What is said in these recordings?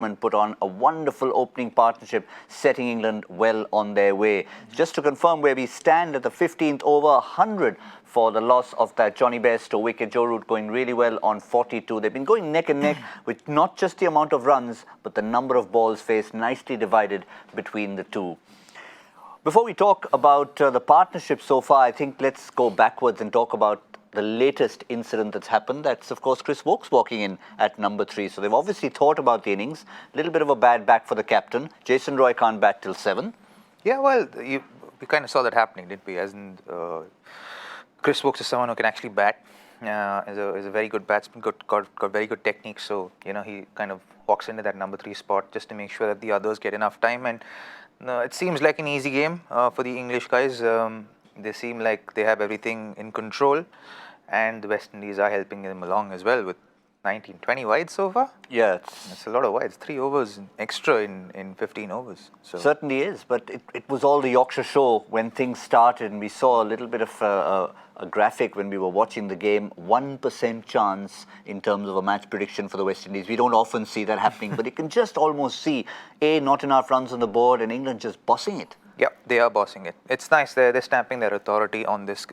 put on a wonderful opening partnership, setting England well on their way. Just to confirm where we stand at the 15th over, 100 for the loss of that Johnny Bairstow wicket. Joe Root going really well on 42. They've been going neck and neck with not just the amount of runs, but the number of balls faced, nicely divided between the two. Before we talk about the partnership so far, I think let's go backwards and talk about the latest incident that's happened. That's, of course, Chris Woakes walking in at number 3. So they've obviously thought about the innings. A little bit of a bad back for the captain. Jason Roy can't bat till 7. Yeah, well, we kind of saw that happening, didn't we? As in, Chris Woakes is someone who can actually bat. Is a very good batsman, got very good technique. So, he kind of walks into that number 3 spot just to make sure that the others get enough time. And it seems like an easy game for the English guys. They seem like they have everything in control, and the West Indies are helping them along as well with 19, 20 wides so far. Yeah, it's a lot of wides. 3 overs extra in 15 overs. So. Certainly is, but it was all the Yorkshire show when things started, and we saw a little bit of a graphic when we were watching the game. 1% chance in terms of a match prediction for the West Indies. We don't often see that happening, but you can just almost see not enough runs on the board and England just bossing it. Yeah, they are bossing it. It's nice. They're stamping their authority on this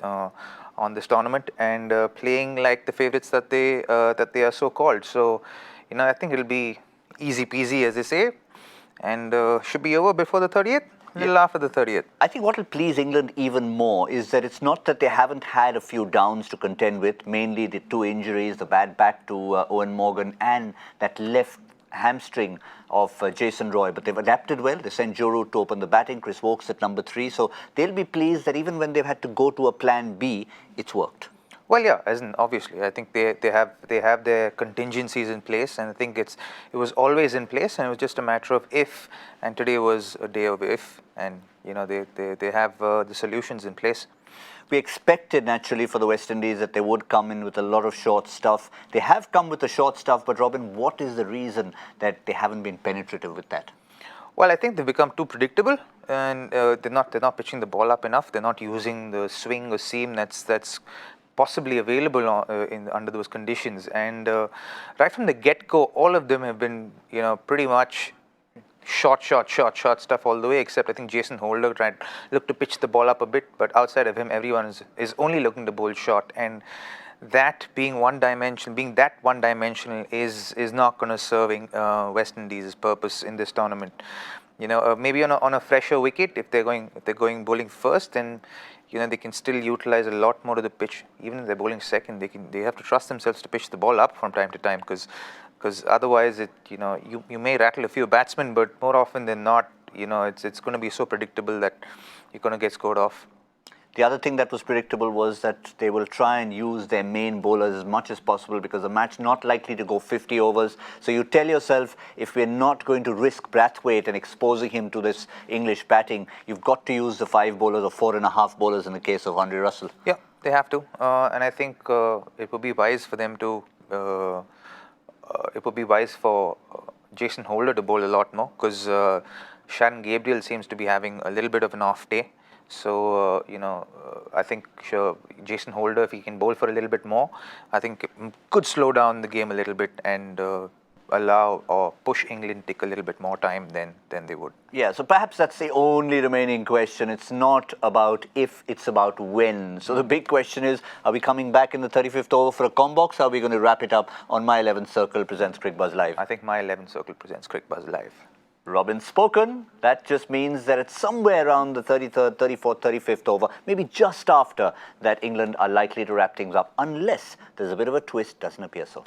tournament and playing like the favourites that they are so called. So, I think it'll be easy peasy, as they say, and should be over before the 30th. A little after the 30th. I think what will please England even more is that it's not that they haven't had a few downs to contend with, mainly the 2 injuries, the bad back to Owen Morgan and that left hamstring of Jason Roy, but they've adapted well. They sent Joe Root to open the batting, Chris Woakes at number 3, so they'll be pleased that even when they've had to go to a plan B, it's worked. Well, yeah, as in obviously, I think they have their contingencies in place, and I think it was always in place, and it was just a matter of if. And today was a day of if, and they have the solutions in place. We expected naturally for the West Indies that they would come in with a lot of short stuff. They have come with the short stuff, but Robin, what is the reason that they haven't been penetrative with that? Well, I think they've become too predictable, and they're not pitching the ball up enough. They're not using the swing or seam that's possibly available under those conditions. And right from the get-go, all of them have been, pretty much short stuff all the way, except I think Jason Holder looked to pitch the ball up a bit, but outside of him, everyone is only looking to bowl short. And that being that one-dimensional is not going to serve West Indies' purpose in this tournament. Maybe on a fresher wicket, if they're going bowling first, then they can still utilize a lot more of the pitch. Even if they're bowling second, they have to trust themselves to pitch the ball up from time to time, because otherwise you may rattle a few batsmen, but more often than not, it's going to be so predictable that you're going to get scored off. The other thing that was predictable was that they will try and use their main bowlers as much as possible, because the match not likely to go 50 overs. So you tell yourself, if we're not going to risk Brathwaite and exposing him to this English batting, you've got to use the 5 bowlers or 4.5 bowlers in the case of Andre Russell. Yeah, they have to. And I think it would be wise for them to... it would be wise for Jason Holder to bowl a lot more, because Shannon Gabriel seems to be having a little bit of an off day. So, I think Jason Holder, if he can bowl for a little bit more, I think could slow down the game a little bit and allow or push England take a little bit more time than they would. Yeah, so perhaps that's the only remaining question. It's not about if, it's about when. So the big question is, are we coming back in the 35th over for a combox, or are we going to wrap it up on My 11th Circle presents Cricbuzz Live? I think My 11th Circle presents Cricbuzz Live. Robin spoken. That just means that it's somewhere around the 33rd, 34th, 35th over, maybe just after that England are likely to wrap things up, unless there's a bit of a twist. Doesn't appear so.